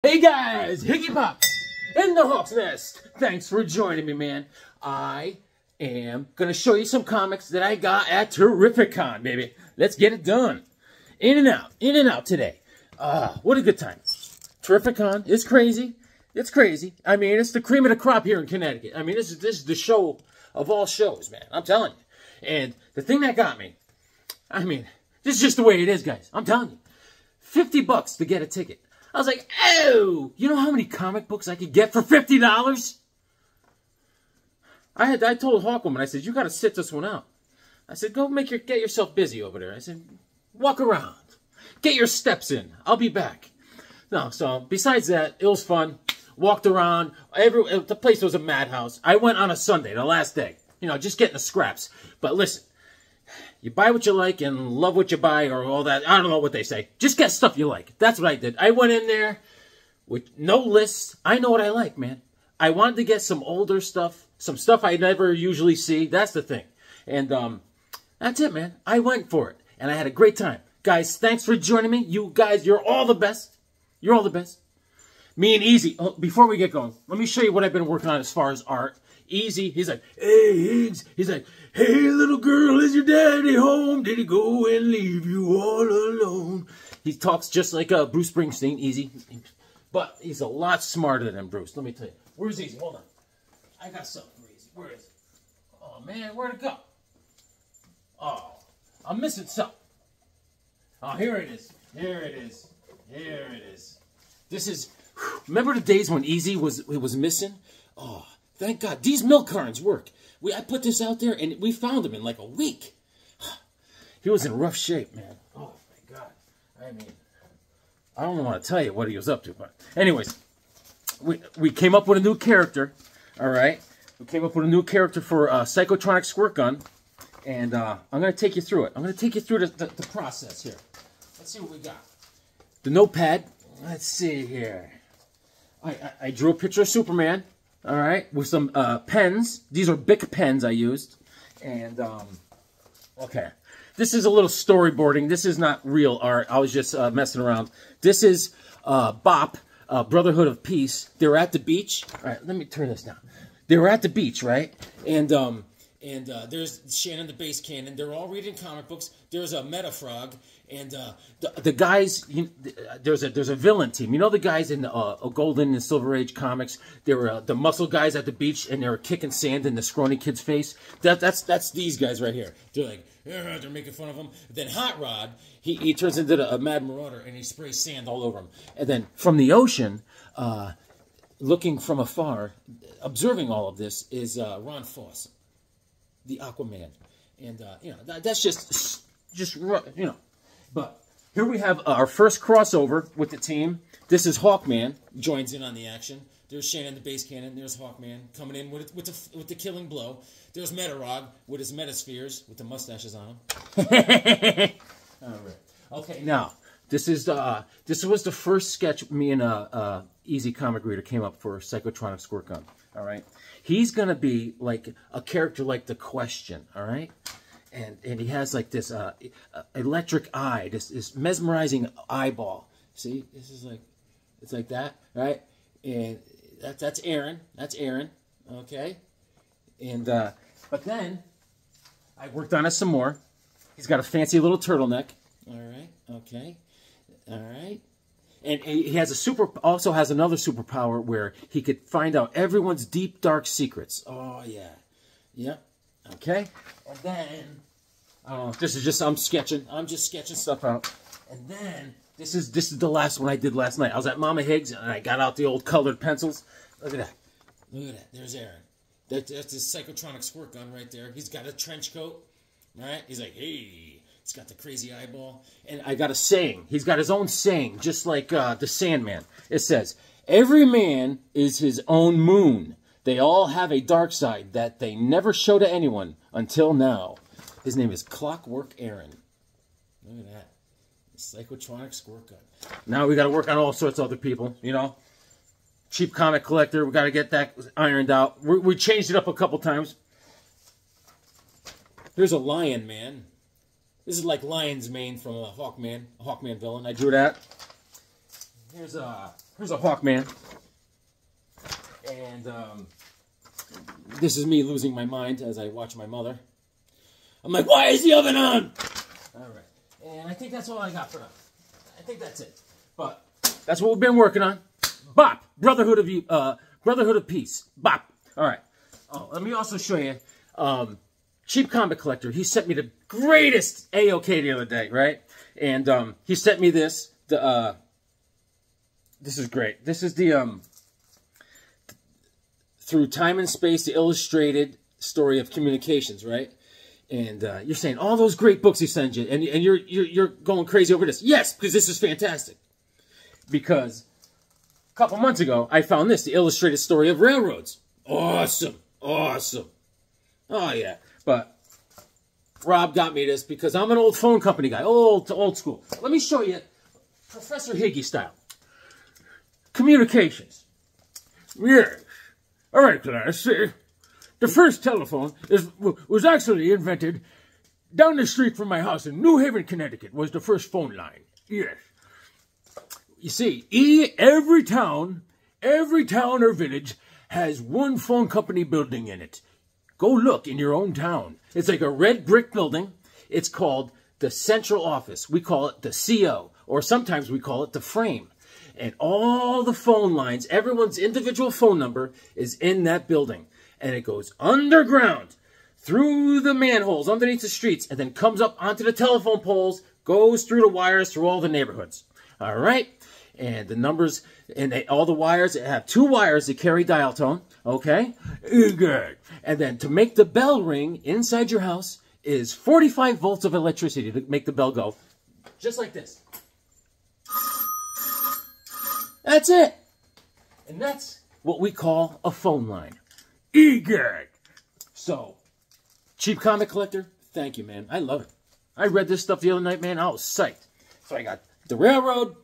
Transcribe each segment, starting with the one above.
Hey guys, Higgy Pop in the Hawk's Nest. Thanks for joining me, man. I am going to show you some comics that I got at Terrificon, baby. Let's get it done. In and out today. What a good time. Terrificon is crazy. It's crazy. I mean, it's the cream of the crop here in Connecticut. I mean, this is the show of all shows, man. I'm telling you. And the thing that got me, I mean, this is just the way it is, guys. I'm telling you. $50 to get a ticket. I was like, oh, you know how many comic books I could get for $50? I told Hawkwoman, I said, you got to sit this one out. I said, go get yourself busy over there. I said, walk around. Get your steps in. I'll be back. No, so besides that, it was fun. Walked around. The place was a madhouse. I went on a Sunday, the last day. You know, just getting the scraps. But listen, you buy what you like and love what you buy or all that. I don't know what they say. Just get stuff you like. That's what I did. I went in there with no lists. I know what I like, man. I wanted to get some older stuff, some stuff I never usually see. That's the thing. And that's it, man. I went for it, and I had a great time. Guys, thanks for joining me. You guys, you're all the best. You're all the best. Me and Easy. Oh, before we get going, let me show you what I've been working on as far as art. Easy, he's like, hey, Higgs. He's like, hey, little girl, is your daddy home? Did he go and leave you all alone? He talks just like Bruce Springsteen, Easy. But he's a lot smarter than Bruce, let me tell you. Where's Easy? Hold on. I got something for Easy. Where is it? Oh, man, where'd it go? Oh, I'm missing something. Oh, here it is. Here it is. Here it is. This is, remember the days when Easy was missing? Oh, thank God. These milk cartons work. I put this out there, and we found him in like a week. He was in rough shape, man. Oh, my God. I mean, I don't want to tell you what he was up to, but anyways, we came up with a new character, all right? We came up with a new character for Psychotronic Squirt Gun, and I'm going to take you through it. I'm going to take you through the process here. Let's see what we got. The notepad. Let's see here. I drew a picture of Superman. All right, with some pens. These are Bic pens I used. And, okay. This is a little storyboarding. This is not real art. I was just messing around. This is BOP, Brotherhood of Peace. They were at the beach. All right, let me turn this down. They were at the beach, right? And there's Shannon the Bass Cannon. They're all reading comic books. There's a Metafrog. And the guys, there's a villain team. You know the guys in Golden and Silver Age comics? They were the muscle guys at the beach, and they were kicking sand in the scrawny kid's face. That's these guys right here. They're like, they're making fun of him. Then Hot Rod, he turns into a mad marauder, and he sprays sand all over him. And then from the ocean, looking from afar, observing all of this, is Ron Foss, the Aquaman. And, you know, that's just, you know. But here we have our first crossover with the team. This is Hawkman, joins in on the action. There's Shannon the Bass Cannon. There's Hawkman coming in with the killing blow. There's Metarog with his metaspheres with the mustaches on him. All right. Okay, now this was the first sketch me and Easy Comic Reader came up for Psychotronic Squirt Gun. All right, he's gonna be like a character like the Question. All right. And he has like this electric eye, this mesmerizing eyeball. See, this is like, it's like that, right? And that's Aaron. That's Aaron. Okay. And but then I worked on it some more. He's got a fancy little turtleneck. All right. Okay. All right. And he has also has another superpower where he could find out everyone's deep dark secrets. Oh yeah. Yep. Okay, and then, this is just, I'm just sketching stuff out. And then, this is the last one I did last night. I was at Mama Higgs, and I got out the old colored pencils. Look at that. Look at that. There's Aaron. That's his Psychotronic Squirt Gun right there. He's got a trench coat, right? He's like, hey. He's got the crazy eyeball. And I got a saying. He's got his own saying, just like the Sandman. It says, every man is his own moon. They all have a dark side that they never show to anyone until now. His name is Clockwork Aaron. Look at that. Psychotronic Squirt Gun. Now we got to work on all sorts of other people, you know. Cheap comic collector. We got to get that ironed out. We changed it up a couple times. Here's a Lion Man. This is like Lion's Mane from a Hawkman villain. I drew that. Here's Here's a Hawkman. And this is me losing my mind as I watch my mother. I'm like, why is the oven on? All right. And I think that's all I got for now. I think that's it. But that's what we've been working on. Bop. Brotherhood of Peace. Bop. All right. Oh, let me also show you. Cheap Comic Collector. He sent me the greatest A-OK the other day, right? And he sent me this. This is great. This is the Through Time and Space, the illustrated story of communications, right? And you're saying all those great books he sends you, and you're going crazy over this. Yes, because this is fantastic. Because a couple months ago, I found this, the illustrated story of railroads. Awesome, awesome. Oh yeah, but Rob got me this because I'm an old phone company guy, old school. Let me show you Professor Higgy style. Communications. Yes. All right, class. The first telephone was actually invented down the street from my house in New Haven, Connecticut, was the first phone line. Yes. You see, every town or village has one phone company building in it. Go look in your own town. It's like a red brick building. It's called the central office. We call it the CO, or sometimes we call it the frame. And all the phone lines, everyone's individual phone number is in that building. And it goes underground, through the manholes, underneath the streets, and then comes up onto the telephone poles, goes through the wires, through all the neighborhoods. All right? And the numbers, and all the wires, have 2 wires that carry dial tone. Okay? Good. And then to make the bell ring inside your house is 45 volts of electricity to make the bell go. Just like this. That's it. And that's what we call a phone line. Good. So, Cheap Comic Collector, thank you, man. I love it. I read this stuff the other night, man. I was psyched. So I got the railroad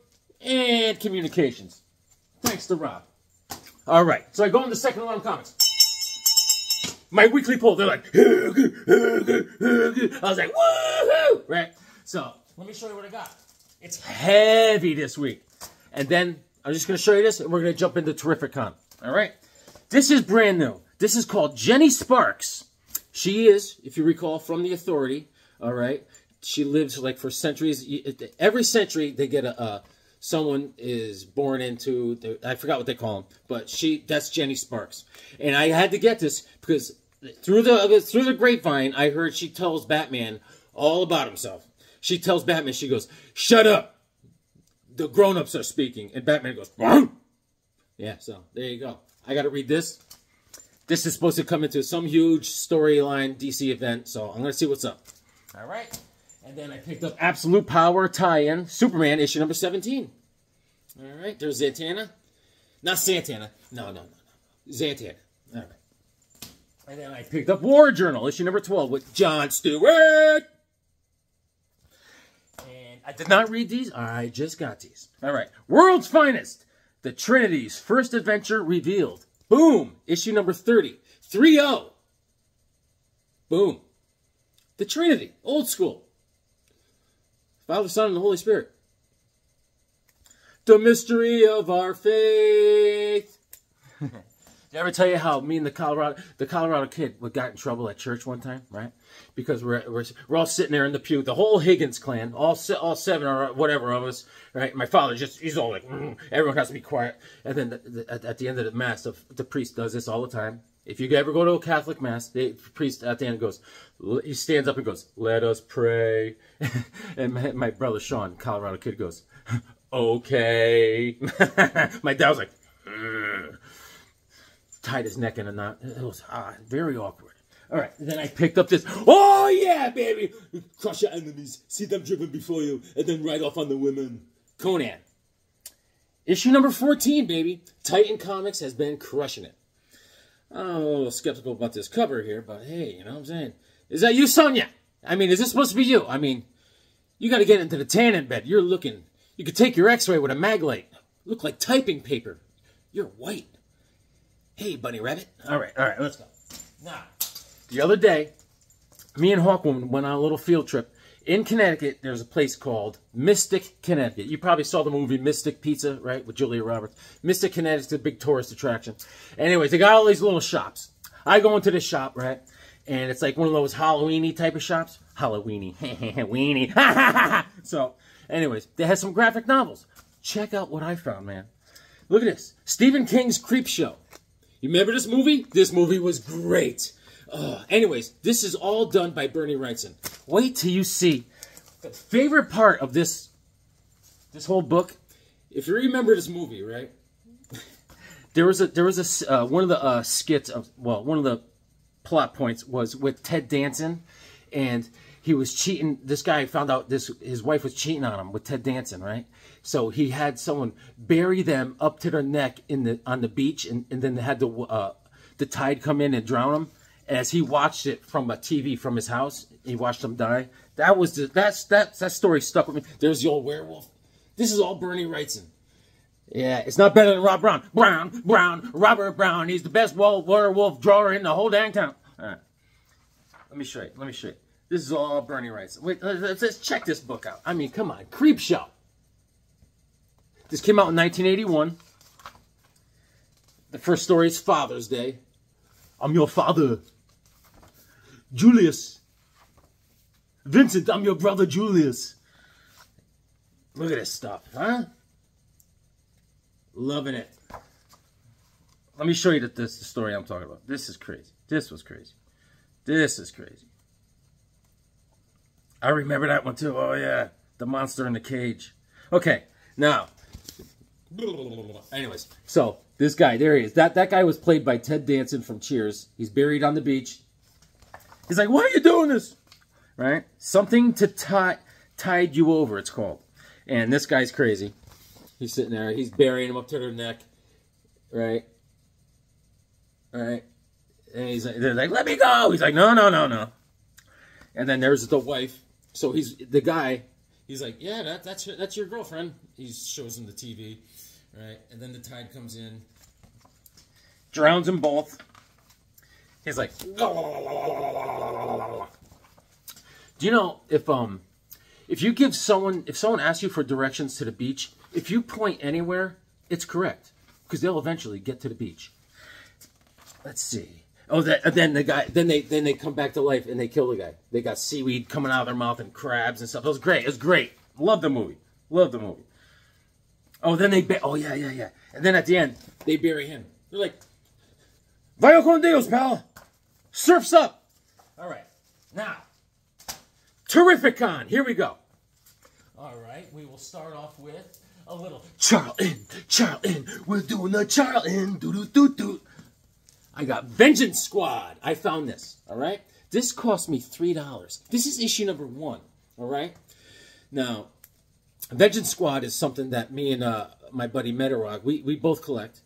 and communications. Thanks to Rob. All right. So I go into Second Alarm Comics. My weekly poll, they're like, I was like, woohoo! Right? So, let me show you what I got. It's heavy this week. And then, I'm just going to show you this, and we're going to jump into Terrificon. All right? This is brand new. This is called Jenny Sparks. She is, if you recall, from the Authority. All right? She lives, like, for centuries. Every century, they get someone is born into, I forgot what they call them, but that's Jenny Sparks. And I had to get this because through the grapevine, I heard she tells Batman all about himself. She tells Batman, she goes, shut up. The grown-ups are speaking. And Batman goes, Whoa! Yeah, so there you go. I got to read this. This is supposed to come into some huge storyline DC event, so I'm going to see what's up. All right. And then I picked up Absolute Power tie-in, Superman, issue number 17. All right, there's Zatanna. Not Santana. No. Zatanna. All right. And then I picked up War Journal, issue number 12, with Jon Stewart. And I did not read these. I just got these. All right. World's Finest, the Trinity's first adventure revealed. Boom. Issue number 30. 3-0. Boom. The Trinity. Old school. Father, Son, and the Holy Spirit. The mystery of our faith. Did I ever tell you how me and the Colorado kid got in trouble at church one time, right? Because we're all sitting there in the pew, the whole Higgins clan, all 7 or whatever of us, right? My father he's all like, everyone has to be quiet. And then at the end of the Mass, the priest does this all the time. If you ever go to a Catholic Mass, the priest at the end goes, he stands up and goes, let us pray. And my brother Sean, Colorado kid, goes, okay. My dad was like, tied his neck in a knot. It was very awkward. All right, then I picked up this. Oh, yeah, baby. Crush your enemies. See them driven before you. And then ride off on the women. Conan. Issue number 14, baby. Titan Comics has been crushing it. I'm a little skeptical about this cover here, but hey, you know what I'm saying? Is that you, Sonia? I mean, is this supposed to be you? I mean, you got to get into the tanning bed. You're looking, you could take your x-ray with a mag light. Look like typing paper. You're white. Hey, bunny rabbit. All right, let's go. Now, the other day, me and Hawkwoman went on a little field trip In Connecticut, there's a place called Mystic, Connecticut. You probably saw the movie Mystic Pizza, right, with Julia Roberts. Mystic, Connecticut's a big tourist attraction. Anyways, they got all these little shops. I go into this shop, right, and it's like one of those Halloween-y type of shops. Halloween-y. Weenie. So, anyways, they had some graphic novels. Check out what I found, man. Look at this. Stephen King's Creepshow. You remember this movie? This movie was great. Anyways, this is all done by Bernie Wrightson. Wait till you see the favorite part of this whole book. If you remember this movie, right? There was a one of the skits of, well, one of the plot points was with Ted Danson, and he was cheating. This guy found out his wife was cheating on him with Ted Danson, right? So he had someone bury them up to their neck on the beach, and then they had the tide come in and drown them. As he watched it from a TV from his house, he watched them die. That story stuck with me. There's the old werewolf. This is all Bernie Wrightson. Yeah, it's not better than Rob Brown. Robert Brown. He's the best werewolf drawer in the whole dang town. All right. Let me show you. This is all Bernie Wrightson. Wait, let's check this book out. I mean, come on. Creepshow. This came out in 1981. The first story is Father's Day. I'm your father. Julius. Vincent, I'm your brother Julius. Look at this stuff, huh? Loving it. Let me show you the story I'm talking about. This is crazy. This was crazy. This is crazy. I remember that one too. Oh yeah. The monster in the cage. Okay, now. Anyways, so this guy, there he is. That guy was played by Ted Danson from Cheers. He's buried on the beach. He's like, why are you doing this? Right? Something to tide you over, it's called. And this guy's crazy. He's sitting there. He's burying him up to their neck. Right? Right? And they're like, let me go. He's like, no. And then there's the wife. So the guy, he's like, yeah, that's your girlfriend. He shows him the TV. Right? And then the tide comes in. Drowns them both. He's like, do you know if someone asks you for directions to the beach, if you point anywhere, it's correct because they'll eventually get to the beach. Let's see. Oh, then they come back to life and they kill the guy. They got seaweed coming out of their mouth and crabs and stuff. It was great. It was great. Love the movie. Oh, then yeah. And then at the end, they bury him. They're like, Vaya con Dios, pal. Surf's up. All right. Now, Terrificon. Here we go. All right. We will start off with a little Charlton. We're doing the Charlton. Do. I got Vengeance Squad. I found this. All right. This cost me $3. This is issue number 1. All right. Now, Vengeance Squad is something that me and my buddy Metarog, we both collect.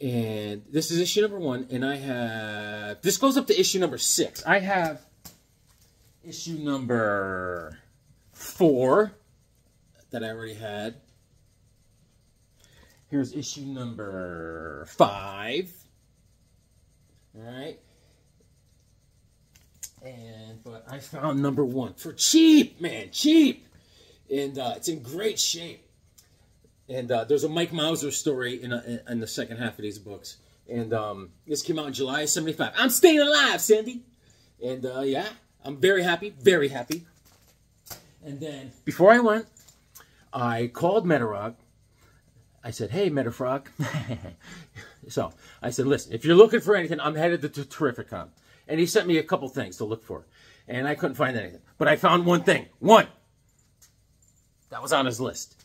And this is issue number 1. And I have... This goes up to issue number 6. I have issue number 4 that I already had. Here's issue number 5. Alright. But I found number 1 for cheap, man. Cheap. And it's in great shape. And there's a Mike Mauser story in the second half of these books. And this came out in July of '75. I'm staying alive, Sandy. And yeah, I'm very happy. Very happy. And then, before I went, I called Metarog. I said, hey, Metafrog. So, I said, listen, if you're looking for anything, I'm headed to Terrificon. And he sent me a couple things to look for. And I couldn't find anything. But I found one thing. One. That was on his list.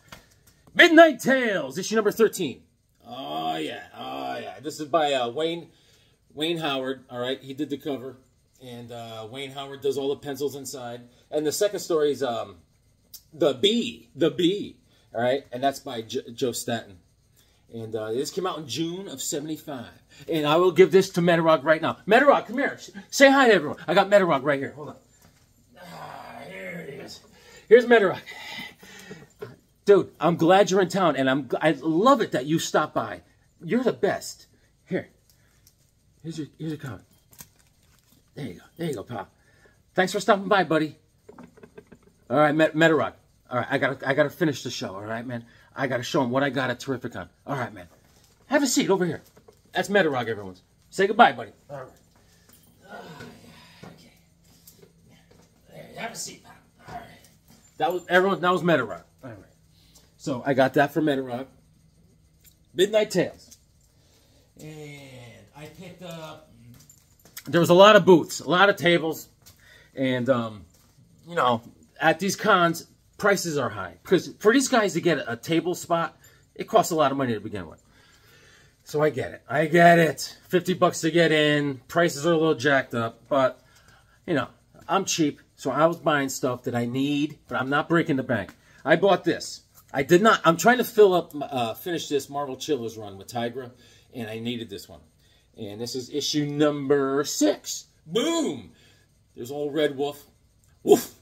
Midnight Tales, issue number 13. Oh, yeah. This is by Wayne Howard, all right? He did the cover. And Wayne Howard does all the pencils inside. And the second story is The Bee, all right? And that's by Joe Staton. And this came out in June of '75. And I will give this to Metarog right now. Metarog, come here. Say hi to everyone. I got Metarog right here. Hold on. Here it is. Here's Metarog. Dude, I'm glad you're in town, and I love it that you stopped by. You're the best. Here's your comment. There you go, pal. Thanks for stopping by, buddy. All right, Metarog. All right, I gotta finish the show. All right, man. I gotta show him what I got at Terrificon. All right, man. Have a seat over here. That's Metarog, everyone. Say goodbye, buddy. All right. Okay. There, have a seat, pal. All right. That was everyone. That was Metarog. All right. So I got that from Metarog. Midnight Tales. And I picked up. There was a lot of booths, a lot of tables, and you know, at these cons, prices are high because for these guys to get a table spot, it costs a lot of money to begin with. So I get it. I get it. $50 to get in. Prices are a little jacked up, but you know, I'm cheap, so I was buying stuff that I need, but I'm not breaking the bank. I bought this. I did not. I'm trying to finish this Marvel Chillers run with Tigra, and I needed this one. And this is issue number 6. Boom! There's old Red Wolf. Woof!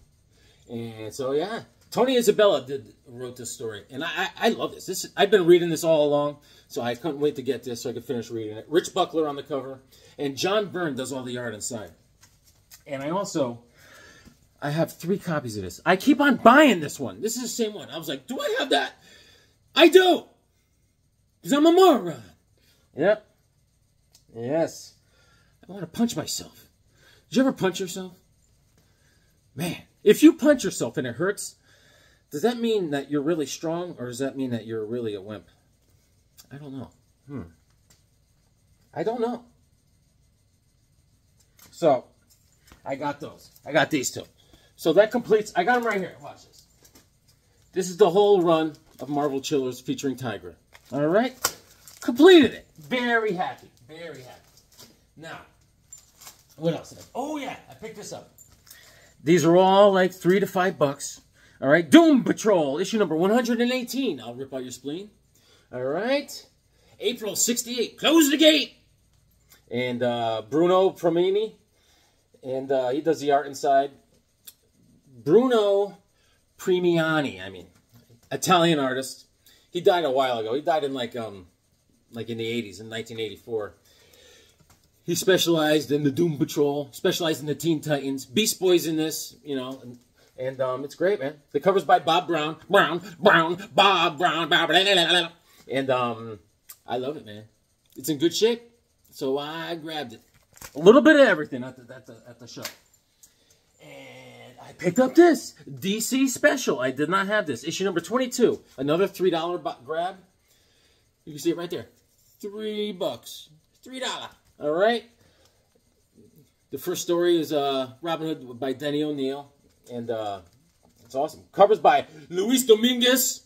And so, yeah. Tony Isabella wrote this story. And I love this. I've been reading this all along, so I couldn't wait to get this so I could finish reading it. Rich Buckler on the cover. And John Byrne does all the art inside. And I have 3 copies of this. I keep on buying this one. This is the same one. I was like, do I have that? I do! Because I'm a moron. Yep. Yes. I want to punch myself. Did you ever punch yourself? Man, if you punch yourself and it hurts, does that mean that you're really strong or does that mean that you're really a wimp? I don't know. I don't know. So, I got those. I got these 2. So that completes, I got them right here. Watch this. This is the whole run of Marvel Chillers featuring Tigra. All right? Completed it. Very happy. Very happy. Now, what else? Oh, yeah. I picked this up. These are all like $3 to $5. All right. Doom Patrol, issue number 118. I'll rip out your spleen. All right. April 68. Close the gate. And Bruno Promini. And he does the art inside. Bruno Premiani. I mean, Italian artist. He died a while ago. He died in like in the 80s, in 1984. He specialized in the Doom Patrol, specialized in the Teen Titans. Beast Boy's in this, you know, and it's great, man. The cover's by Bob Brown. Bob Brown. And I love it, man. It's in good shape, so I grabbed it. A little bit of everything at the show. And I picked up this DC Special. I did not have this. Issue number 22. Another $3 grab. You can see it right there. $3. $3. All right. The first story is Robin Hood by Denny O'Neil. And it's awesome. Covers by Luis Dominguez.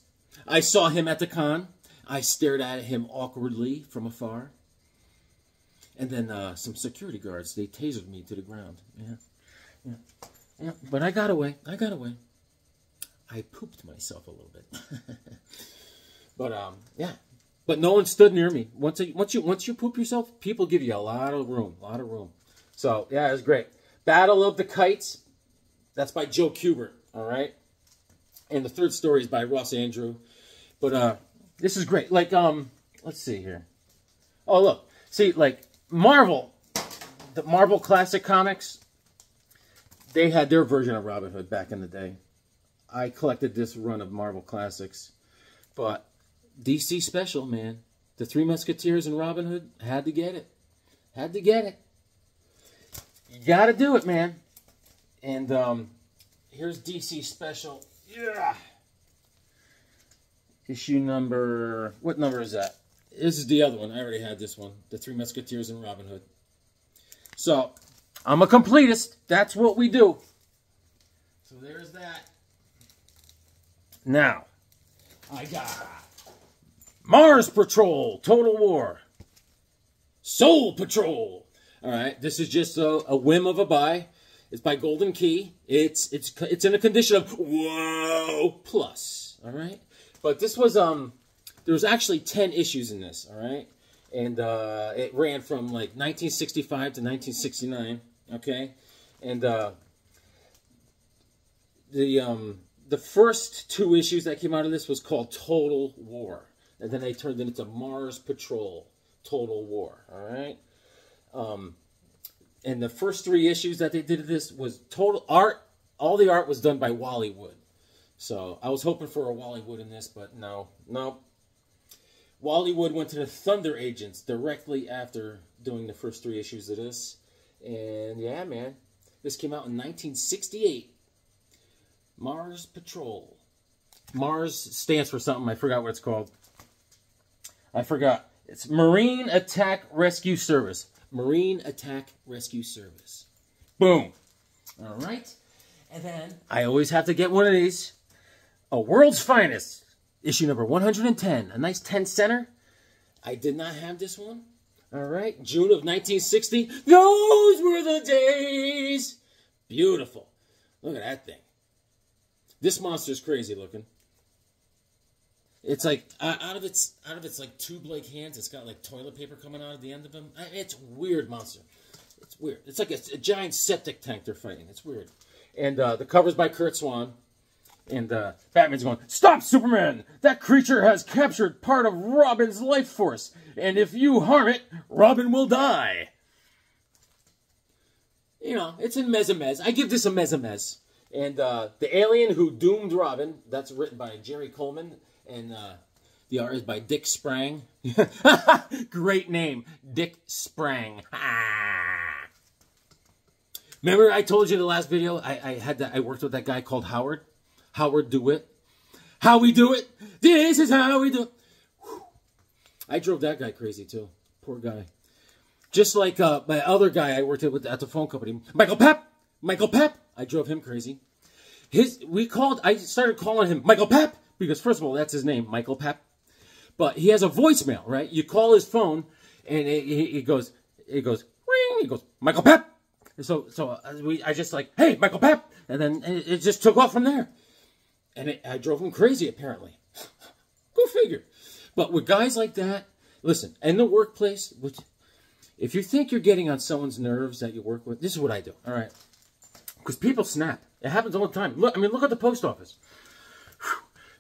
I saw him at the con. I stared at him awkwardly from afar. And then some security guards, they tasered me to the ground. Yeah. But I got away. I pooped myself a little bit. But, yeah. But no one stood near me. Once you poop yourself, people give you a lot of room. So, yeah, it was great. Battle of the Kites. That's by Joe Kubert, all right? And the third story is by Ross Andrew. But this is great. Like, let's see here. Oh, look. See, like, Marvel, the Marvel Classic Comics, they had their version of Robin Hood back in the day. I collected this run of Marvel Classics. But DC Special, man. The Three Musketeers and Robin Hood, had to get it. Had to get it. You gotta do it, man. And here's DC Special. Yeah. Issue number... What number is that? This is the other one. I already had this one. The Three Musketeers and Robin Hood. So, I'm a completist. That's what we do. So there's that. Now, I got Mars Patrol, Total War. Soul Patrol. All right, this is just a whim of a buy. It's by Golden Key. It's in a condition of whoa plus. All right, but this was there was actually 10 issues in this. All right, and it ran from like 1965 to 1969. Okay, and the first 2 issues that came out of this was called Total War, and then they turned it into Mars Patrol, Total War. All right. And the first 3 issues that they did of this was total art all the art was done by Wally Wood. So I was hoping for a Wally Wood in this, but no. Wally Wood went to the Thunder Agents directly after doing the first 3 issues of this. And yeah, man, this came out in 1968. Mars Patrol. Mars stands for something. I forgot what it's called. I forgot. It's Marine Attack Rescue Service. Marine Attack Rescue Service. Boom. All right. And then I always have to get one of these. A World's Finest. Issue number 110. A nice 10-center. I did not have this one. All right. June of 1960. Those were the days. Beautiful. Look at that thing. This monster's crazy looking. It's like, out of its like tube-like hands, it's got like toilet paper coming out of the end of them. It's a weird monster. It's weird. It's like a giant septic tank they're fighting. It's weird. And the cover's by Curt Swan. And Batman's going, "Stop, Superman! That creature has captured part of Robin's life force. And if you harm it, Robin will die." You know, it's in Mez. I give this a Mez. And The Alien Who Doomed Robin, that's written by Jerry Coleman. And the art is by Dick Sprang. Great name, Dick Sprang. Remember I told you in the last video, I worked with that guy called Howard DeWitt. How we do it? This is how we do it. Whew. I drove that guy crazy too. Poor guy. Just like my other guy I worked with at the phone company, Michael Pep. I drove him crazy. I started calling him Michael Pep because first of all, that's his name, Michael Pep. But he has a voicemail, right? You call his phone and it goes ring. He goes, "Michael Pep." So I just like, "Hey, Michael Pep," and then it just took off from there. And I drove him crazy, apparently. Go figure. But with guys like that, listen, in the workplace, if you think you're getting on someone's nerves that you work with, this is what I do, all right? Because people snap. It happens all the time. Look at the post office.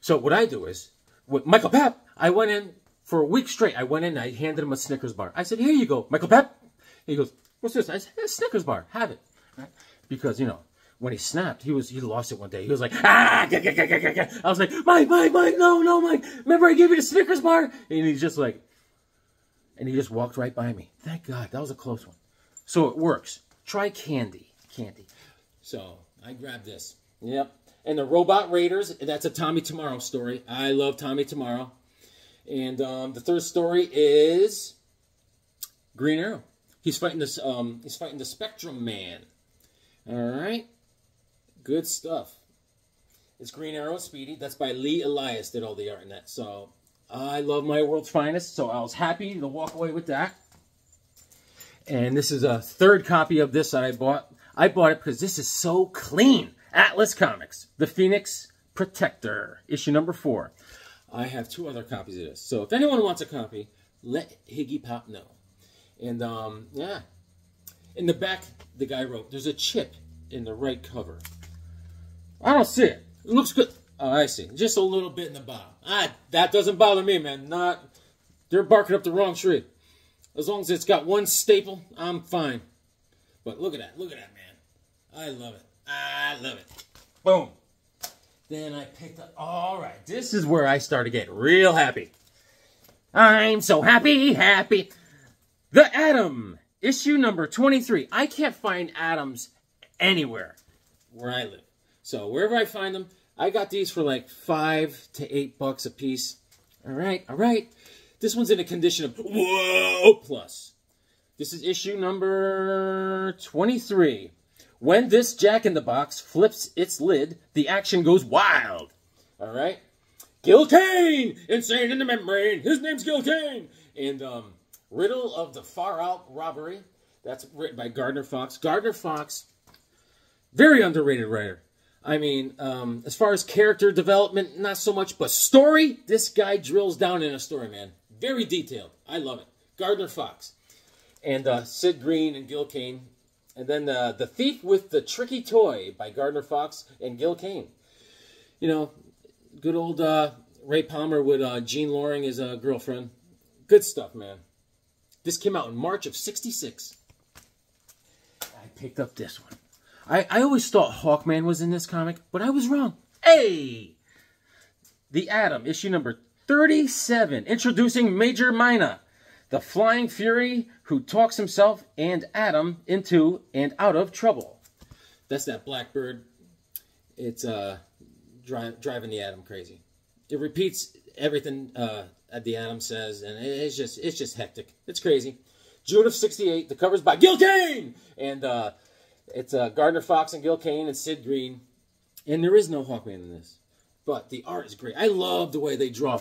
So what I do is, with Michael Pep, I went in for a week straight. I went in and I handed him a Snickers bar. I said, "Here you go, Michael Pep." He goes, "What's this?" I said, "A Snickers bar. Have it." Right? Because, you know, when he snapped, he lost it one day. He was like, "Ah!" I was like, Mike, no, Mike. Remember I gave you the Snickers bar?" And he's just like, and he just walked right by me. Thank God, that was a close one. So it works. Try candy. So I grabbed this. Yep. And the Robot Raiders, that's a Tommy Tomorrow story. I love Tommy Tomorrow. And the third story is Green Arrow. He's fighting this. He's fighting the Spectrum Man. All right. Good stuff. It's Green Arrow, Speedy. That's by Lee Elias. Did all the art in that. So I love my World's Finest. So I was happy to walk away with that. And this is a third copy of this that I bought. I bought it because this is so clean. Atlas Comics, The Phoenix Protector, issue number 4. I have 2 other copies of this. So if anyone wants a copy, let Higgy Pop know. And, yeah. In the back, the guy wrote, there's a chip in the right cover. I don't see it. It looks good. Oh, I see. Just a little bit in the bottom. That doesn't bother me, man. They're barking up the wrong tree. As long as it's got one staple, I'm fine. But look at that. Look at that, man. I love it. I love it. Boom. Then I picked up... All right. This is where I started getting real happy. I'm so happy. The Atom. Issue number 23. I can't find Atoms anywhere where I live. So wherever I find them, I got these for like $5 to $8 a piece. All right. This one's in a condition of whoa plus. This is issue number 23. When this Jack-in-the-Box flips its lid, the action goes wild. All right? Gil Kane! Insane in the membrane. His name's Gil Kane. And Riddle of the Far Out Robbery. That's written by Gardner Fox. Gardner Fox, very underrated writer. I mean, as far as character development, not so much. But story, this guy drills down in a story, man. Very detailed. I love it. Gardner Fox. And Sid Green and Gil Kane. And then The Thief with the Tricky Toy by Gardner Fox and Gil Kane. You know, good old Ray Palmer with Jean Loring, his girlfriend. Good stuff, man. This came out in March of '66. I picked up this one. I always thought Hawkman was in this comic, but I was wrong. Hey! The Atom, issue number 37, introducing Major Mina, the Flying Fury who talks himself and Atom into and out of trouble. That's that Blackbird. It's driving the Atom crazy. It repeats everything the Atom says, and it's just hectic. It's crazy. June of '68. The cover's by Gil Kane, and it's Gardner Fox and Gil Kane and Sid Green. And there is no Hawkman in this, but the art is great. I love the way they draw.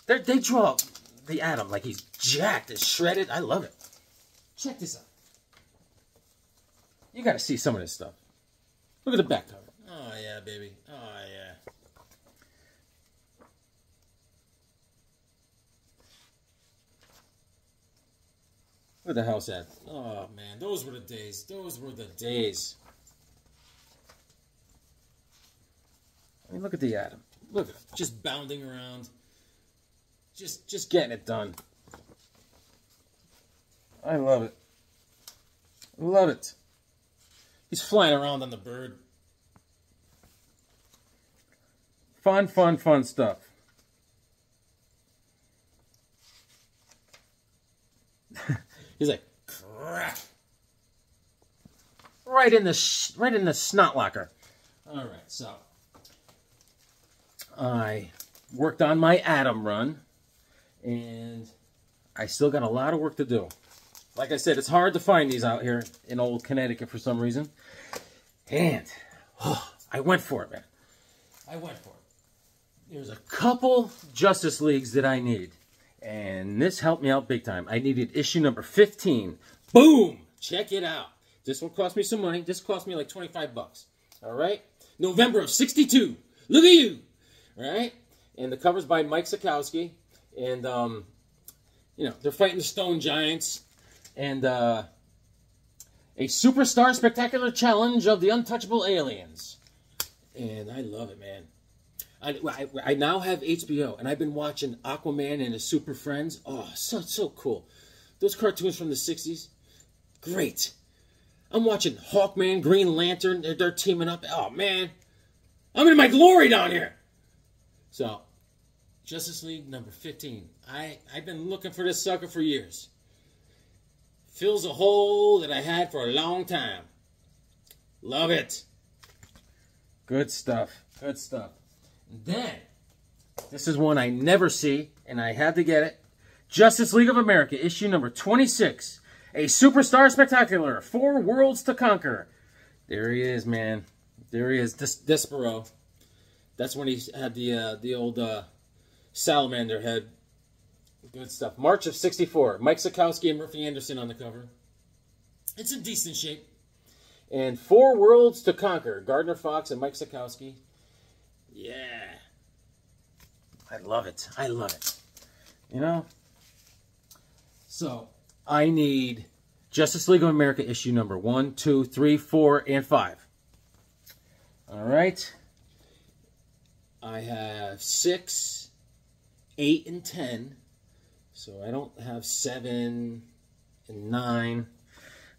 They draw the Atom like he's jacked and shredded. I love it. Check this out. You got to see some of this stuff. Look at the back cover. Oh yeah, baby. Oh yeah. Where the hell's that? Oh, man. Those were the days. Those were the days. I mean, look at the Atom. Look at him. Just bounding around. Just getting it done. I love it. Love it. He's flying around on the bird. Fun, fun, fun stuff. He's like, crap. Right in the snot locker. All right, so I worked on my Atom run, and I still got a lot of work to do. Like I said, it's hard to find these out here in old Connecticut for some reason. And I went for it, man. I went for it. There's a couple Justice Leagues that I need. And this helped me out big time. I needed issue number 15. Boom! Check it out. This one cost me some money. This cost me like 25 bucks. All right? November of '62. Look at you! All right? And the cover's by Mike Sekowsky. And, you know, they're fighting the Stone Giants. And, a Superstar Spectacular Challenge of the Untouchable Aliens. And I love it, man. I now have HBO, and I've been watching Aquaman and his Super Friends. Oh, so cool. Those cartoons from the 60s, great. I'm watching Hawkman, Green Lantern. They're teaming up. Oh, man. I'm in my glory down here. So, Justice League number 15. I've been looking for this sucker for years. Fills a hole that I had for a long time. Love it. Good stuff. Good stuff. Then, this is one I never see, and I had to get it. Justice League of America, issue number 26. A Superstar Spectacular, 4 Worlds to Conquer. There he is, man. There he is, Despero. That's when he had the old salamander head. Good stuff. March of '64. Mike Sekowsky and Murphy Anderson on the cover. It's in decent shape. And 4 Worlds to Conquer. Gardner Fox and Mike Sekowsky. Yeah. I love it. I love it. You know? So, I need Justice League of America issue number 1, 2, 3, 4, and 5. Alright. I have 6, 8, and 10. So, I don't have 7 and 9.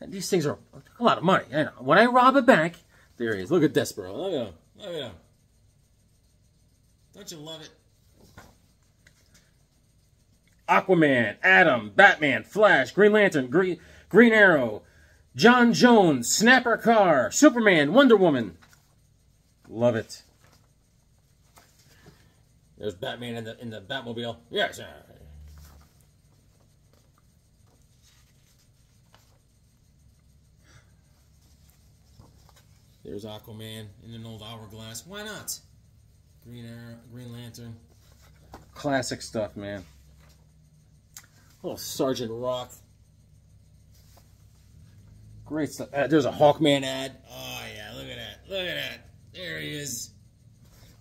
And these things are a lot of money. I know. When I rob a bank, there he is. Look at Despero. Look at him. Look at him. Don't you love it? Aquaman, Atom, Batman, Flash, Green Lantern, Green Arrow, John Jones, Snapper Carr, Superman, Wonder Woman. Love it. There's Batman in the Batmobile. Yes. There's Aquaman in an old hourglass. Why not? Green Arrow, Green Lantern. Classic stuff, man. Little Sergeant Rock. Great stuff. There's a Hawkman ad. Oh, yeah. Look at that. Look at that. There he is.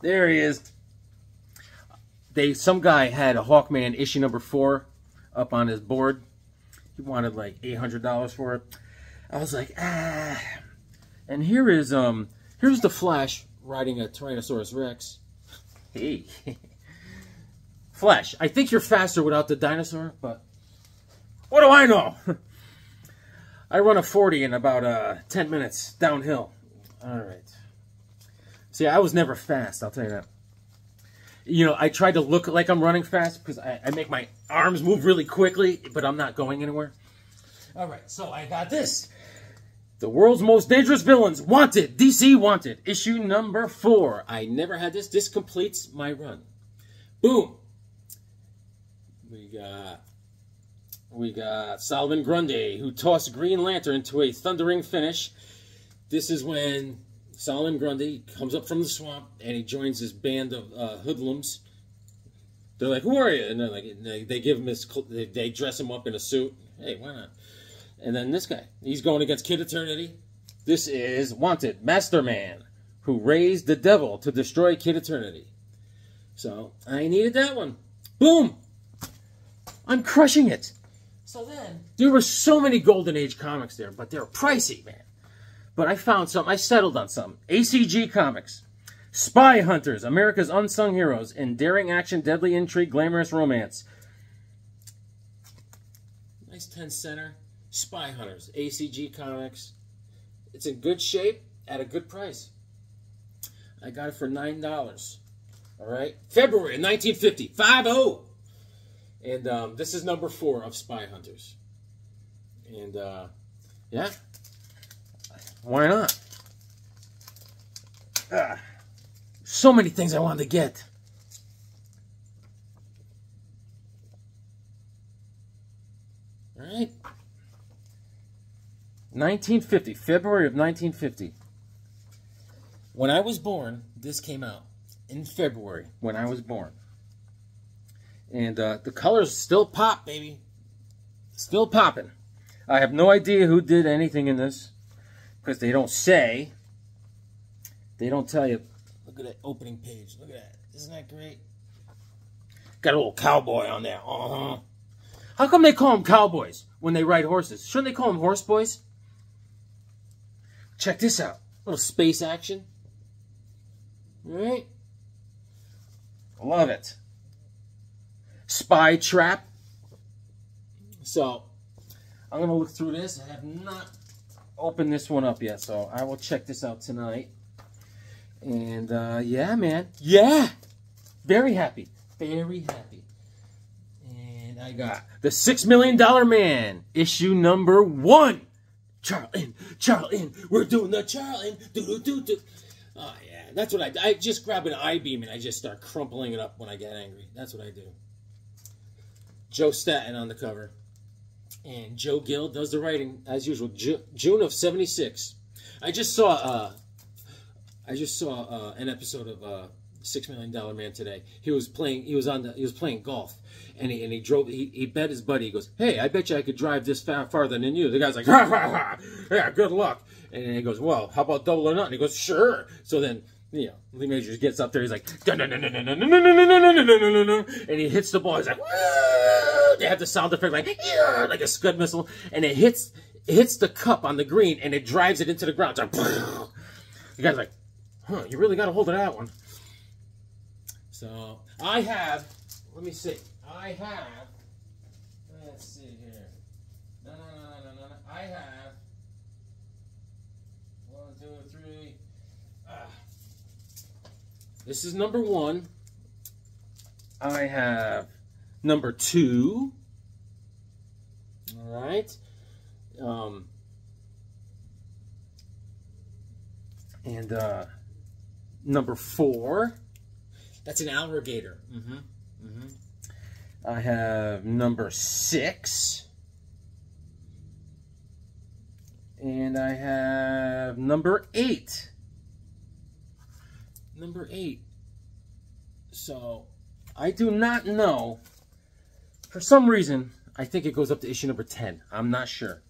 There he is. Some guy had a Hawkman issue number 4 up on his board. He wanted like $800 for it. I was like, ah. And here's the Flash riding a Tyrannosaurus Rex. Hey. Flash, I think you're faster without the dinosaur, but what do I know? I run a 40 in about 10 minutes downhill. All right. See, I was never fast, I'll tell you that. You know, I try to look like I'm running fast because I make my arms move really quickly, but I'm not going anywhere. All right, so I got this. The World's Most Dangerous Villains, Wanted, DC Wanted, issue number 4. I never had this. This completes my run. Boom. We got Solomon Grundy, who tossed Green Lantern to a thundering finish. This is when Solomon Grundy comes up from the swamp and he joins his band of hoodlums. They're like, "Who are you?" And they're like, they give him his, they dress him up in a suit. Hey, why not? And then this guy, he's going against Kid Eternity. This is Wanted, Masterman, who raised the devil to destroy Kid Eternity. So, I needed that one. Boom! I'm crushing it. So then, there were so many Golden Age comics there, but they're pricey, man. But I found some. I settled on some. ACG Comics. Spy Hunters, America's Unsung Heroes in Daring Action, Deadly Intrigue, Glamorous Romance. Nice 10-center. Spy Hunters, ACG Comics. It's in good shape at a good price. I got it for $9. All right, February of 1950, 5-0. And this is number 4 of Spy Hunters. And yeah, why not? So many things I wanted to get. All right. 1950, February of 1950. When I was born, this came out. In February, when I was born. And the colors still pop, baby. Still popping. I have no idea who did anything in this. Because they don't say. They don't tell you. Look at that opening page. Look at that. Isn't that great? Got a little cowboy on there. Uh-huh. How come they call them cowboys when they ride horses? Shouldn't they call them horse boys? Check this out. A little space action. All right. Love it. Spy Trap. So, I'm going to look through this. I have not opened this one up yet, so I will check this out tonight. And, yeah, man. Yeah! Very happy. Very happy. And I got The $6 Million Man, issue number 1. Charlton, we're doing the Charlton. Do. Oh, yeah. That's what I just grab an I-beam and I just start crumpling it up when I get angry. That's what I do. Joe Staton on the cover. And Joe Gill does the writing, as usual. June of '76. I just saw an episode of $6 Million Man today. He was playing golf, and he bet his buddy. He goes, "Hey, I bet you I could drive this farther than you." The guy's like, "Ha ha ha, yeah, good luck." And he goes, "Well, how about double or nothing?" He goes, "Sure." So then, Lee Majors gets up there. He's like, and he hits the ball. He's like, "Woo!" They have the sound effect like a Scud missile, and it hits the cup on the green, and it drives it into the ground. It's like, the guy's like, "Huh, you really got a hold of that one." So I have. Let me see. I have. Let's see here. No. I have 1, 2, 3. This is number 1. I have number 2. All right. And number 4. That's an alligator. I have number 6. And I have number 8. Number 8. So, I do not know. For some reason, I think it goes up to issue number 10. I'm not sure.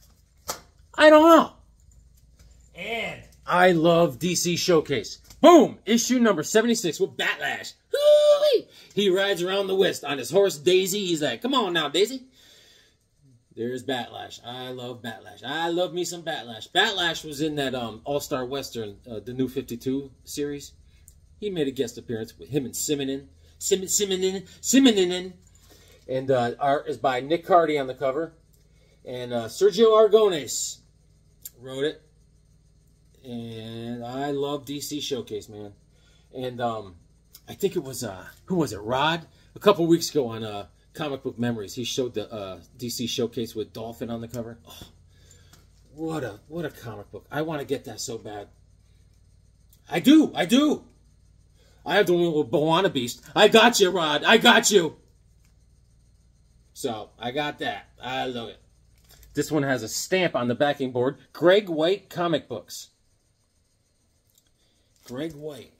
I don't know. And I love DC Showcase. Boom! Issue number 76 with Batlash. Hoo-wee! He rides around the West on his horse, Daisy. He's like, "Come on now, Daisy." There's Batlash. I love Batlash. I love me some Batlash. Batlash was in that All-Star Western, the New 52 series. He made a guest appearance with him and Simonin. And art is by Nick Cardy on the cover. And Sergio Aragonés wrote it. And I love DC Showcase, man. And I think it was, who was it, Rod? A couple weeks ago on Comic Book Memories, he showed the DC Showcase with Dolphin on the cover. Oh, what a comic book. I want to get that so bad. I do. I have the one with Moana Beast. I got you, Rod. I got you. So, I got that. I love it. This one has a stamp on the backing board. Greg White Comic Books. Greg White.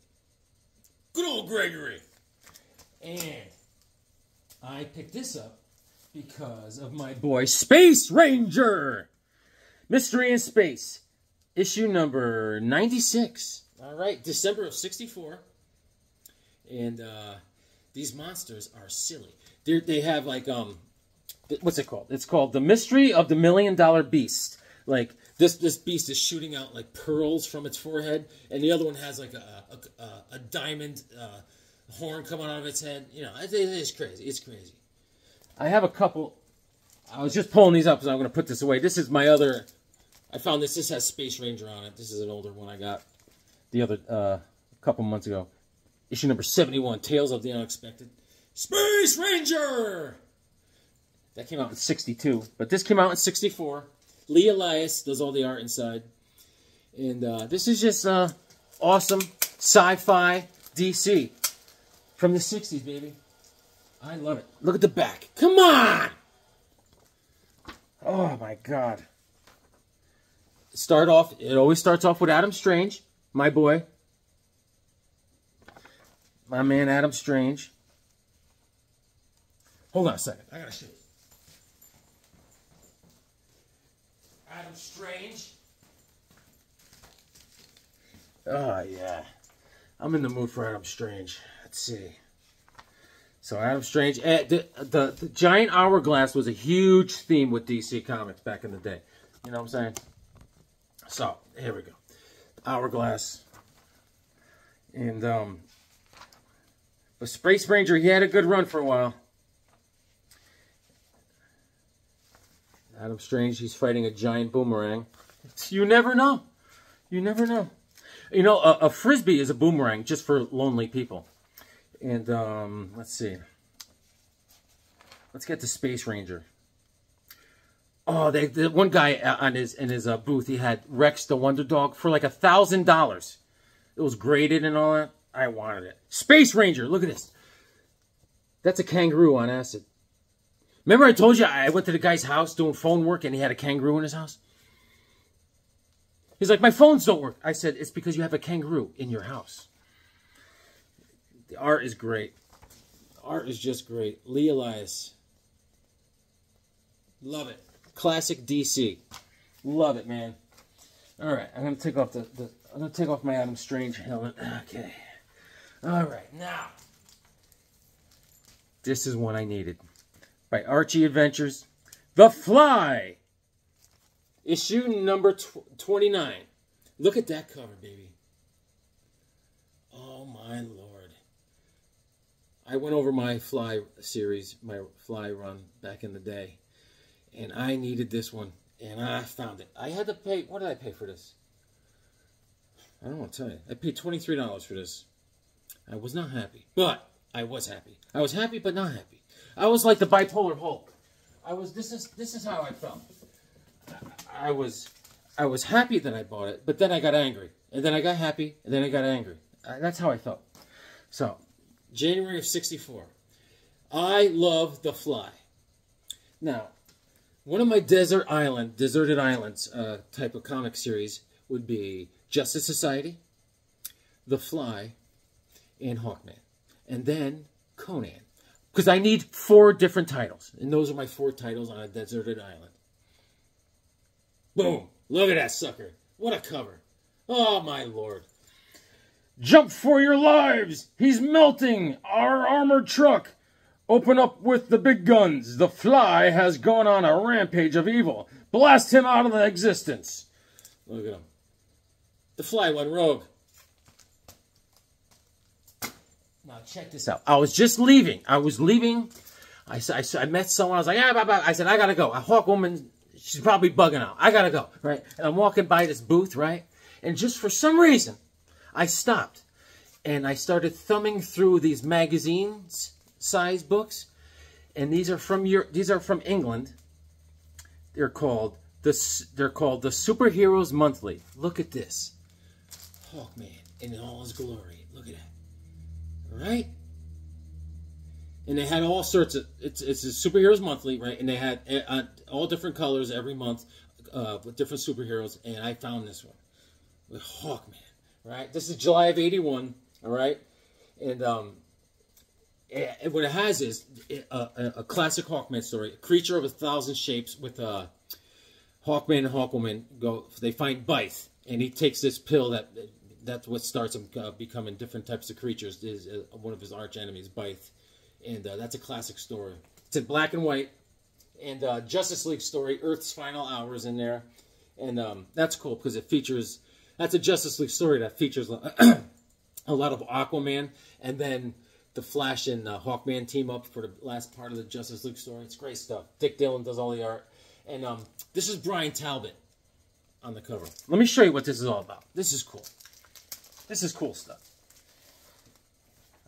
Good old Gregory. And I picked this up because of my boy Space Ranger. Mystery in Space. Issue number 96. All right, December of 64. And these monsters are silly. They have like, what's it called? It's called The Mystery of the $1 Million Beast. Like, this beast is shooting out like pearls from its forehead, and the other one has like a diamond horn coming out of its head. You know, it's crazy. It's crazy. I have a couple. I was just pulling these up because I'm going to put this away. This is my other. I found this. This has Space Ranger on it. This is an older one I got the other couple months ago. Issue number 71, Tales of the Unexpected. Space Ranger! That came out in 62, but this came out in 64. Lee Elias does all the art inside. And this is just awesome sci-fi DC from the 60s, baby. I love it. Look at the back. Come on! Oh, my God. It always starts off with Adam Strange, my boy. My man, Adam Strange. Hold on a second. I gotta show you. Adam Strange. Oh, yeah. I'm in the mood for Adam Strange. Let's see. So, Adam Strange. The giant hourglass was a huge theme with DC Comics back in the day. You know what I'm saying? So, here we go. Hourglass. And, but Space Ranger, he had a good run for a while. Adam Strange, he's fighting a giant boomerang. You never know. You never know. You know, a Frisbee is a boomerang just for lonely people. And, let's see. Let's get to Space Ranger. Oh, the one guy in his booth, he had Rex the Wonder Dog for like $1,000. It was graded and all that. I wanted it. Space Ranger, look at this. That's a kangaroo on acid. Remember I told you I went to the guy's house doing phone work and he had a kangaroo in his house? He's like, my phones don't work. I said, it's because you have a kangaroo in your house. The art is great. The art is just great. Lee Elias. Love it. Classic DC. Love it, man. All right, I'm gonna take off I'm gonna take off my Adam Strange helmet. Okay. All right, now this is one I needed. By Archie Adventures, The Fly. Issue number 29. Look at that cover, baby. Oh my Lord. I went over my Fly series, my Fly run back in the day, and I needed this one, and I found it. I had to pay, what did I pay for this? I don't want to tell you. I paid $23 for this. I was not happy, but I was happy. I was happy, but not happy. I was like the bipolar Hulk. This is how I felt. I was happy that I bought it, but then I got angry. And then I got happy, and then I got angry. That's how I felt. So, January of 64. I love The Fly. Now, one of my deserted islands type of comic series would be Justice Society, The Fly, and Hawkman. And then Conan. Because I need 4 different titles. And those are my 4 titles on a deserted island. Boom. Look at that sucker. What a cover. Oh, my Lord. Jump for your lives. He's melting. Our armored truck. Open up with the big guns. The Fly has gone on a rampage of evil. Blast him out of existence. Look at him. The Fly went rogue. Now check this out. I was just leaving. I was leaving. I met someone. I was like, I said, I gotta go. A Hawkwoman, she's probably bugging out. I gotta go, right? And I'm walking by this booth, right? And just for some reason, I stopped. And I started thumbing through these magazines size books. And these are from England. They're called the Superheroes Monthly. Look at this. Hawkman in all his glory. Look at that. Right? And they had all sorts of, it's a Superheroes Monthly, right? And they had all different colors every month with different superheroes. And I found this one with Hawkman, right? This is July of '81, all right? And what it has is a classic Hawkman story, a creature of 1,000 shapes with Hawkman and Hawkwoman they find Bythe, and he takes this pill that's what starts him becoming different types of creatures. Is one of his arch enemies, Bythe. And that's a classic story. It's in black and white. And Justice League story, Earth's Final Hours in there. And that's cool because it features... That's a Justice League story that features a lot of Aquaman. And then the Flash and Hawkman team up for the last part of the Justice League story. It's great stuff. Dick Dillon does all the art. And this is Brian Talbot on the cover. Let me show you what this is all about. This is cool. This is cool stuff.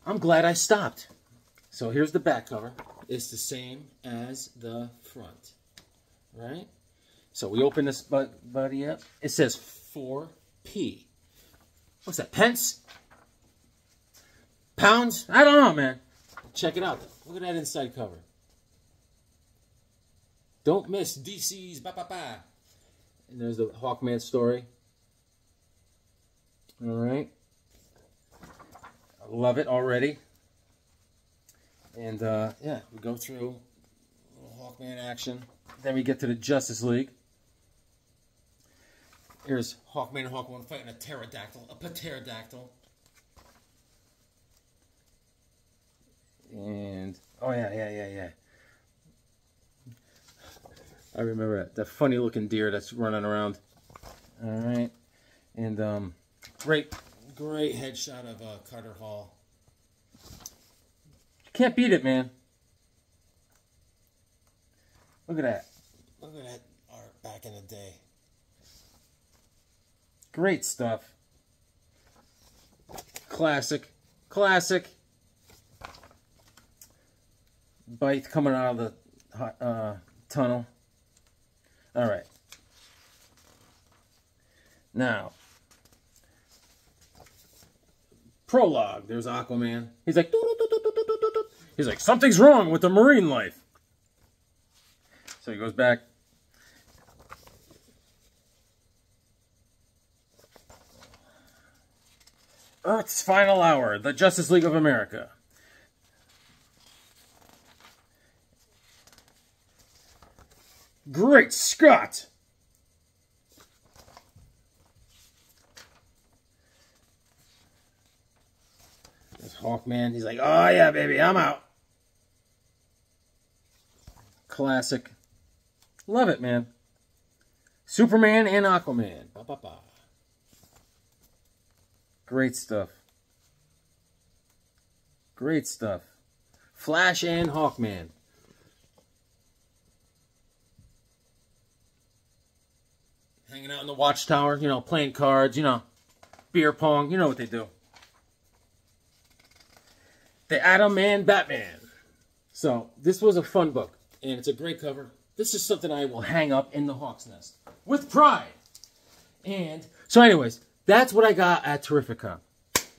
I'm glad I stopped. So here's the back cover. It's the same as the front, right? So we open this buddy up. It says 4P. What's that, pence? Pounds? I don't know, man. Check it out. Look at that inside cover. Don't miss DC's ba-ba-ba. And there's the Hawkman story. All right. I love it already. And, yeah, we go through a little Hawkman action. Then we get to the Justice League. Here's Hawkman and Hawkwoman fighting a pterodactyl. And, oh, yeah. I remember that funny looking deer that's running around. All right. And, great headshot of Carter Hall. Can't beat it, man. Look at that. Look at that art back in the day. Great stuff. Classic. Bythe coming out of the tunnel. All right. Now, prologue. There's Aquaman. He's like, he's like, something's wrong with the marine life. So he goes back. Earth's Final Hour, the Justice League of America. Great Scott! There's Hawkman. He's like, oh yeah, baby, I'm out. Classic. Love it, man. Superman and Aquaman. Ba, ba, ba. Great stuff. Great stuff. Flash and Hawkman. Hanging out in the watchtower, you know, playing cards, you know, beer pong, you know what they do. The Atom and Batman. So, this was a fun book, and it's a great cover. This is something I will hang up in the Hawk's Nest with pride. And, so anyways, that's what I got at Terrificon.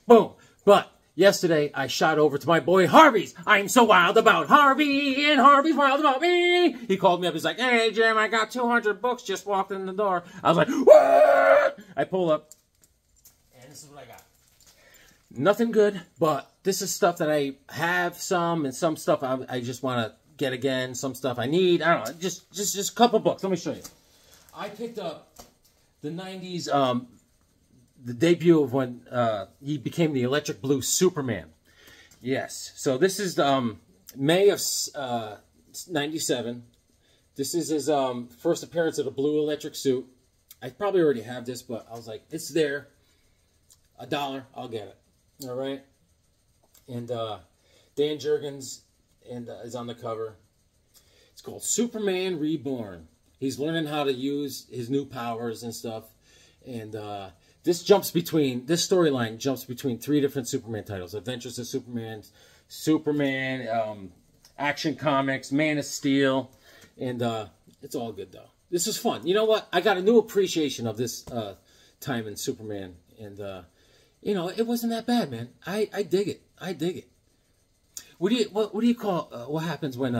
Boom. But yesterday, I shot over to my boy Harvey's. I'm so wild about Harvey, and Harvey's wild about me. He called me up. He's like, hey, Jim, I got 200 books. Just walked in the door. I was like, what? I pull up, and this is what I got. Nothing good, but this is stuff that I have some, and some stuff I just want to get again. Some stuff I need. I don't know. Just a couple books. Let me show you. I picked up the 90s, the debut of when he became the Electric Blue Superman. Yes. So this is May of '97. This is his first appearance of the blue electric suit. I probably already have this, but I was like, it's there. $1, I'll get it. All right. And Dan Jurgens is on the cover. It's called Superman Reborn. He's learning how to use his new powers and stuff. And this storyline jumps between 3 different Superman titles: Adventures of Superman, Action Comics, Man of Steel, and it's all good though. This is fun. You know what? I got a new appreciation of this time in Superman, and you know, it wasn't that bad, man. I dig it. I dig it. What do you call what happens when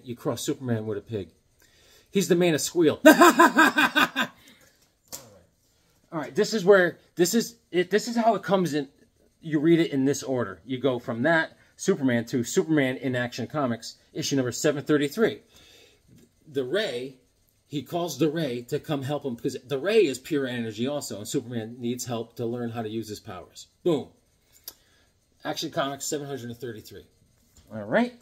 you cross Superman with a pig? He's the man of squeal. All right. This is how it comes in. You read it in this order. You go from that Superman to Superman in Action Comics, issue number 733. The Ray, he calls the Ray to come help him, because the Ray is pure energy also, and Superman needs help to learn how to use his powers. Boom. Action Comics 733. All right.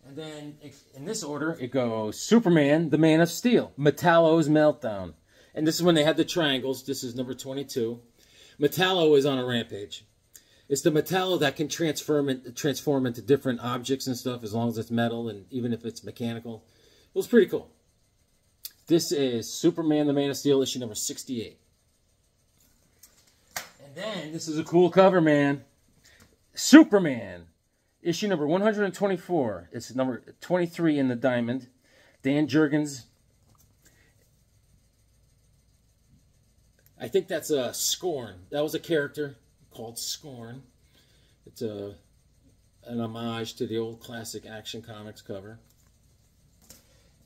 And then in this order, it goes Superman, the Man of Steel, Metallo's Meltdown. And this is when they had the triangles. This is number 22. Metallo is on a rampage. It's the Metallo that can transform into different objects and stuff, as long as it's metal and even if it's mechanical. It was pretty cool. This is Superman, the Man of Steel, issue number 68. And then, this is a cool cover, man. Superman, issue number 124. It's number 23 in the diamond. Dan Jurgens. I think that's Scorn. That was a character called Scorn. It's an homage to the old classic Action Comics cover.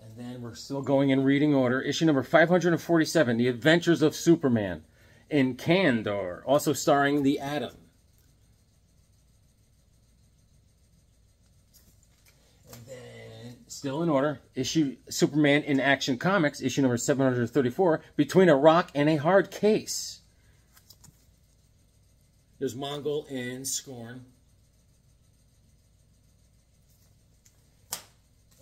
And then we're still going in reading order. Issue number 547, The Adventures of Superman in Kandor, also starring the Atom. And then, still in order, Superman in Action Comics, issue number 734, Between a Rock and a Hard Case. There's Mongol and Scorn.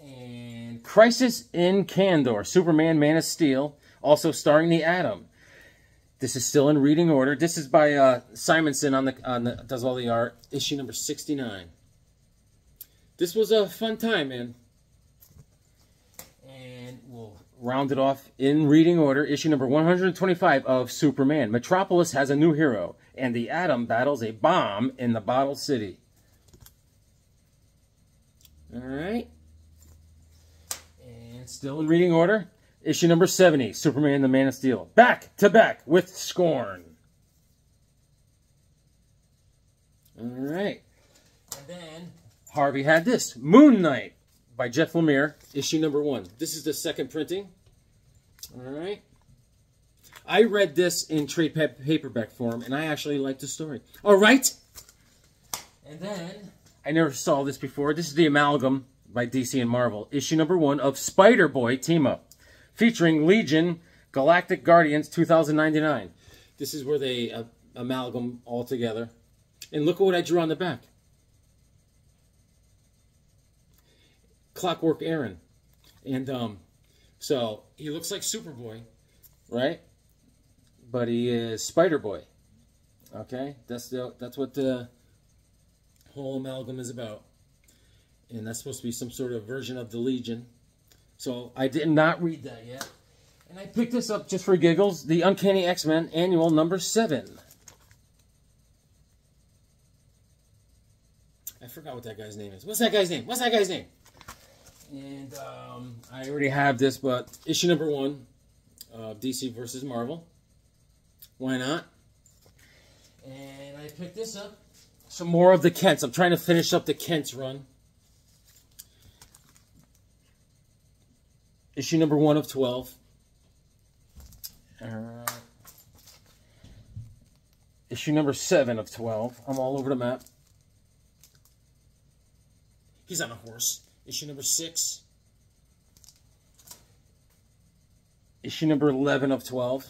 And Crisis in Kandor, Superman, Man of Steel, also starring the Atom. This is still in reading order. This is by Simonson does all the art. Issue number 69. This was a fun time, man. And we'll round it off in reading order. Issue number 125 of Superman. Metropolis has a new hero, and the Atom battles a bomb in the Bottle City. All right. Still in reading order, issue number 70, Superman, the Man of Steel. Back to back with Scorn. All right. And then Harvey had this, Moon Knight by Jeff Lemire, issue number 1. This is the second printing. All right. I read this in trade paperback form, and I actually liked the story. All right. And then, I never saw this before. This is the Amalgam by DC and Marvel, issue number 1 of Spider-Boy Team-Up, featuring Legion Galactic Guardians 2099. This is where they amalgam all together. And look at what I drew on the back. Clockwork Aaron. And so he looks like Superboy, right? But he is Spider-Boy. Okay? That's what the whole amalgam is about. And that's supposed to be some sort of version of the Legion. So I did not read that yet. And I picked this up just for giggles. The Uncanny X-Men Annual number 7. I forgot what that guy's name is. What's that guy's name? What's that guy's name? And I already have this, but issue number 1 of DC versus Marvel. Why not? And I picked this up. Some more of the Kents. I'm trying to finish up the Kents run. Issue number 1 of 12. Issue number 7 of 12. I'm all over the map. He's on a horse. Issue number 6. Issue number 11 of 12.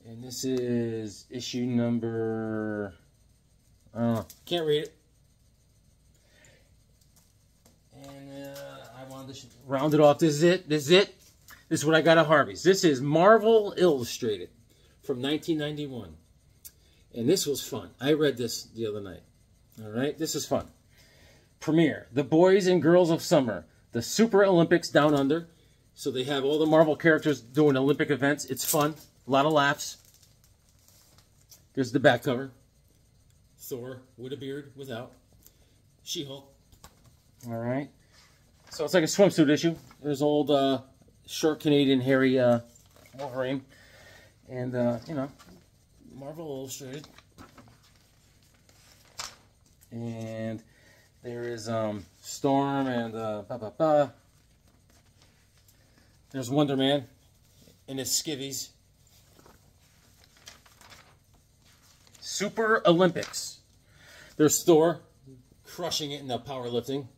And this is issue number... can't read it. And I wanted to round it off. This is it. This is it. This is what I got at Harvey's. This is Marvel Illustrated from 1991. And this was fun. I read this the other night. All right? This is fun. Premiere. The Boys and Girls of Summer. the Super Olympics Down Under. So they have all the Marvel characters doing Olympic events. It's fun. A lot of laughs. There's the back cover. Thor with a beard, without. She-Hulk. All right. So it's like a swimsuit issue. There's old short Canadian hairy Wolverine. And, you know, Marvel Illustrated. And there is Storm and There's Wonder Man in his skivvies. Super Olympics. There's Thor crushing it in the powerlifting.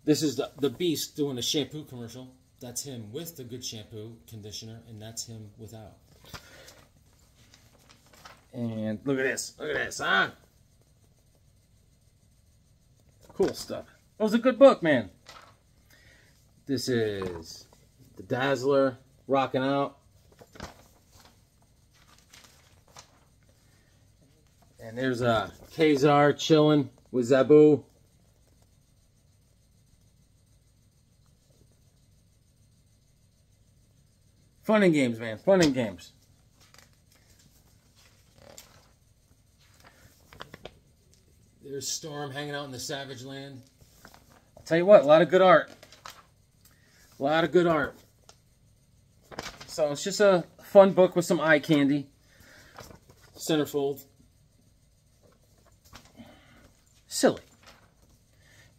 This is the Beast doing a shampoo commercial. That's him with the good shampoo, conditioner, and that's him without. And look at this. Look at this, huh? Cool stuff. That was a good book, man. This is the Dazzler rocking out. And there's Kazar chilling with Zabu. Fun and games, man. Fun and games. There's Storm hanging out in the Savage Land. I'll tell you what, a lot of good art. A lot of good art. So it's just a fun book with some eye candy. Centerfold. Silly.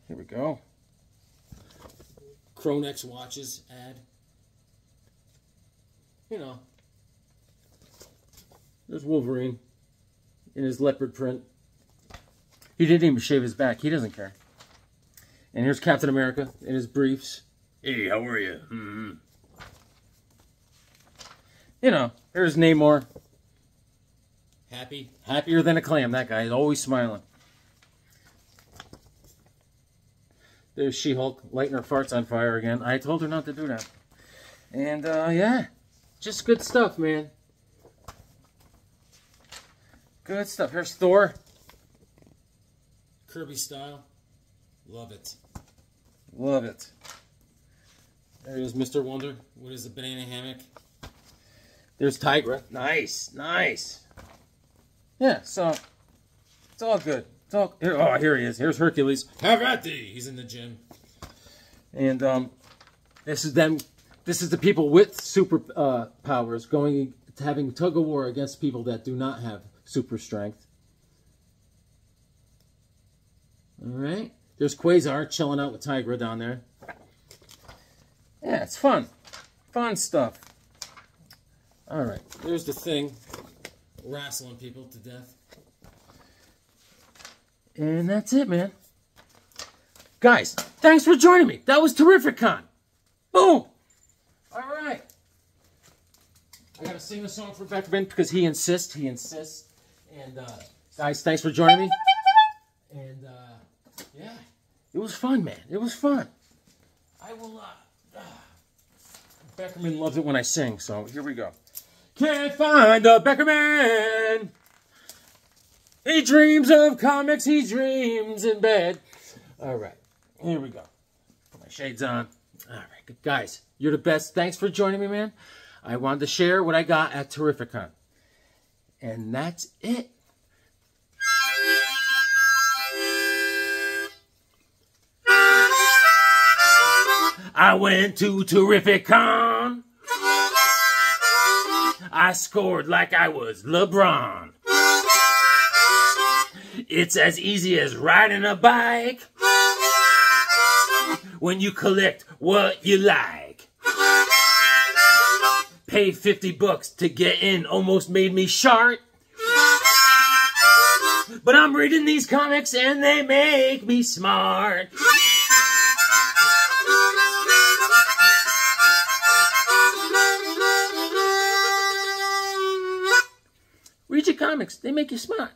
Here we go. Chronex watches ad. You know. There's Wolverine in his leopard print. He didn't even shave his back. He doesn't care. And here's Captain America in his briefs. Hey, how are you? Mm-hmm. You know, here's Namor. Happy. Happier than a clam, that guy. He's always smiling. There's She-Hulk lighting her farts on fire again. I told her not to do that. And, yeah. Just good stuff, man. Good stuff. Here's Thor. Kirby style. Love it. Love it. There's Mr. Wonder. What is a banana hammock? There's Tigra. Nice. Nice. Yeah, so it's all good. It's all here. Oh, here he is. Here's Hercules. Have at thee. He's in the gym. And this is them. This is the people with super powers going to having tug of war against people that do not have super strength. All right. There's Quasar chilling out with Tigra down there. Yeah, it's fun. Fun stuff. All right. There's the Thing. Wrestling people to death. And that's it, man. Guys, thanks for joining me. That was Terrificon. Boom. All right. I got to sing a song for Beckerman because he insists. He insists. And, guys, thanks for joining me. And, yeah. It was fun, man. It was fun. I will, Beckerman loves it when I sing, so here we go. Can't find a Beckerman. He dreams of comics. He dreams in bed. All right. Here we go. Put my shades on. All right. Guys, you're the best. Thanks for joining me, man. I wanted to share what I got at Terrificon. And that's it. I went to Terrificon. I scored like I was LeBron. It's as easy as riding a bike when you collect what you like. Paid $50 to get in, almost made me shart. But I'm reading these comics and they make me smart. Read your comics, they make you smart.